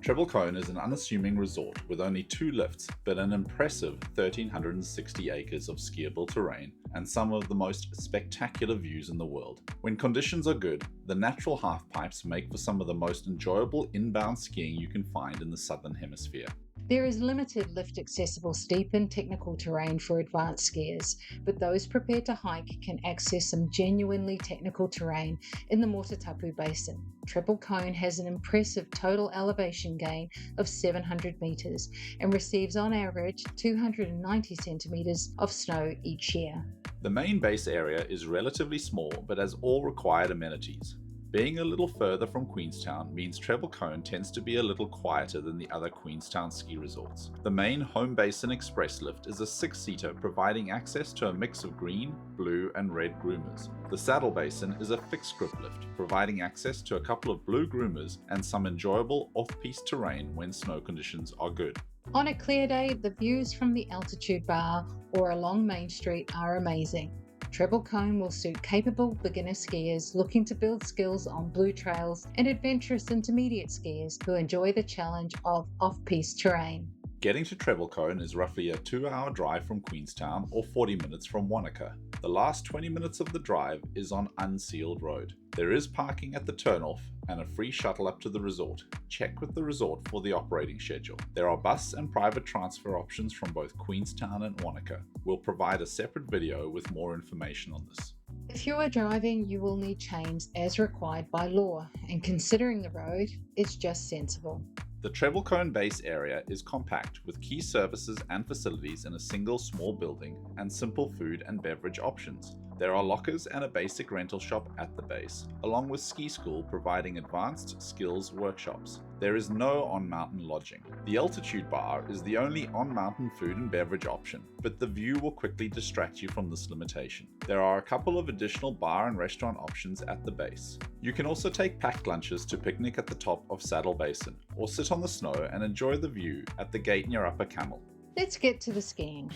Treble Cone is an unassuming resort with only 2 lifts but an impressive 1,360 acres of skiable terrain and some of the most spectacular views in the world. When conditions are good, the natural half-pipes make for some of the most enjoyable inbound skiing you can find in the Southern Hemisphere. There is limited lift-accessible steep and technical terrain for advanced skiers, but those prepared to hike can access some genuinely technical terrain in the Motatapu Basin. Treble Cone has an impressive total elevation gain of 700 metres and receives on average 290 centimetres of snow each year. The main base area is relatively small but has all required amenities. Being a little further from Queenstown means Treble Cone tends to be a little quieter than the other Queenstown ski resorts. The main Home Basin Express lift is a 6-seater providing access to a mix of green, blue and red groomers. The Saddle Basin is a fixed grip lift providing access to a couple of blue groomers and some enjoyable off-piste terrain when snow conditions are good. On a clear day, the views from the altitude bar or along Main Street are amazing. Treble Cone will suit capable beginner skiers looking to build skills on blue trails and adventurous intermediate skiers who enjoy the challenge of off-piste terrain. Getting to Treble Cone is roughly a 2-hour drive from Queenstown or 40 minutes from Wanaka. The last 20 minutes of the drive is on unsealed road. There is parking at the turnoff and a free shuttle up to the resort. Check with the resort for the operating schedule. There are bus and private transfer options from both Queenstown and Wanaka. We'll provide a separate video with more information on this. If you are driving, you will need chains as required by law, and considering the road, it's just sensible. The Treble Cone base area is compact with key services and facilities in a single small building and simple food and beverage options. There are lockers and a basic rental shop at the base, along with ski school providing advanced skills workshops. There is no on-mountain lodging. The altitude bar is the only on-mountain food and beverage option, but the view will quickly distract you from this limitation. There are a couple of additional bar and restaurant options at the base. You can also take packed lunches to picnic at the top of Saddle Basin, or sit on the snow and enjoy the view at the gate near Upper Camel. Let's get to the skiing.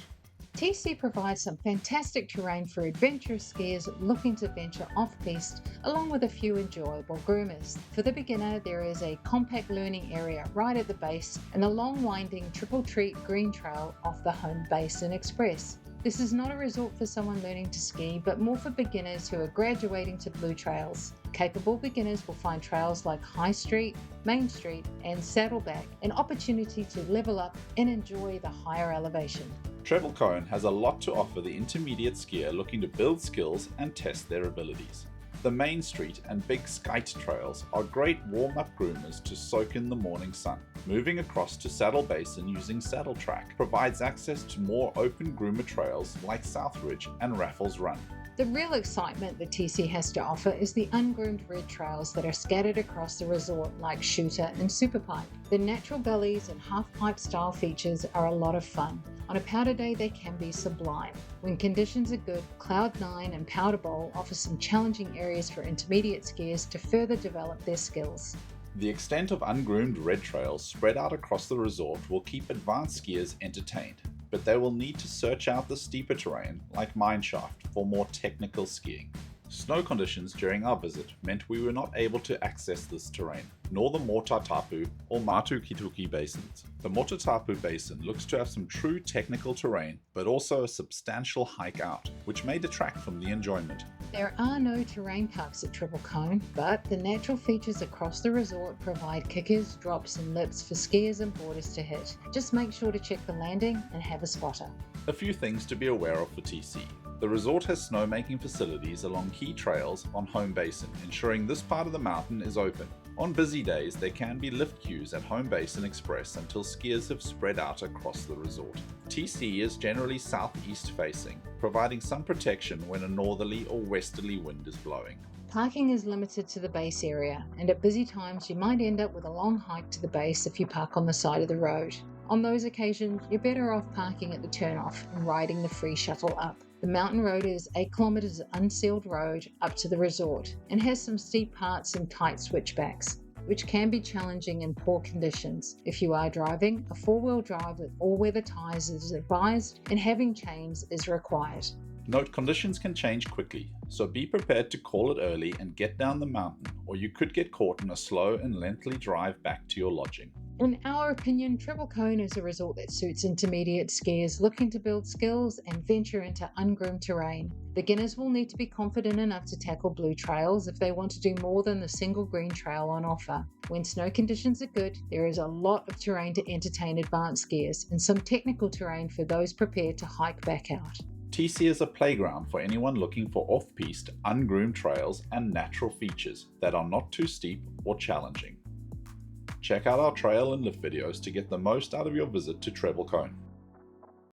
TC provides some fantastic terrain for adventurous skiers looking to venture off-piste, along with a few enjoyable groomers. For the beginner, there is a compact learning area right at the base and a long winding triple treat green trail off the Home Basin Express. This is not a resort for someone learning to ski, but more for beginners who are graduating to blue trails. Capable beginners will find trails like High Street, Main Street and Saddleback an opportunity to level up and enjoy the higher elevation. Treble Cone has a lot to offer the intermediate skier looking to build skills and test their abilities. The Main Street and Big Skite trails are great warm-up groomers to soak in the morning sun. Moving across to Saddle Basin using Saddle Track provides access to more open groomer trails like South Ridge and Raffles Run. The real excitement that TC has to offer is the ungroomed red trails that are scattered across the resort like Shooter and Superpipe. The natural gullies and half-pipe style features are a lot of fun. On a powder day they can be sublime. When conditions are good, Cloud9 and Powder Bowl offer some challenging areas for intermediate skiers to further develop their skills. The extent of ungroomed red trails spread out across the resort will keep advanced skiers entertained, but they will need to search out the steeper terrain like Mineshaft for more technical skiing. Snow conditions during our visit meant we were not able to access this terrain, nor the Motatapu or Matukituki basins. The Motatapu basin looks to have some true technical terrain, but also a substantial hike out, which may detract from the enjoyment. There are no terrain parks at Treble Cone, but the natural features across the resort provide kickers, drops and lips for skiers and boarders to hit. Just make sure to check the landing and have a spotter. A few things to be aware of for TC. The resort has snowmaking facilities along key trails on Home Basin, ensuring this part of the mountain is open. On busy days, there can be lift queues at Home Basin Express until skiers have spread out across the resort. TC is generally southeast facing, providing some protection when a northerly or westerly wind is blowing. Parking is limited to the base area, and at busy times you might end up with a long hike to the base if you park on the side of the road. On those occasions, you're better off parking at the turnoff and riding the free shuttle up. The mountain road is 8 kilometers of unsealed road up to the resort and has some steep parts and tight switchbacks, which can be challenging in poor conditions. If you are driving, a 4-wheel drive with all-weather tyres is advised and having chains is required. Note conditions can change quickly, so be prepared to call it early and get down the mountain, or you could get caught in a slow and lengthy drive back to your lodging. In our opinion, Treble Cone is a resort that suits intermediate skiers looking to build skills and venture into ungroomed terrain. Beginners will need to be confident enough to tackle blue trails if they want to do more than the single green trail on offer. When snow conditions are good, there is a lot of terrain to entertain advanced skiers and some technical terrain for those prepared to hike back out. TC is a playground for anyone looking for off-piste, ungroomed trails and natural features that are not too steep or challenging. Check out our trail and lift videos to get the most out of your visit to Treble Cone.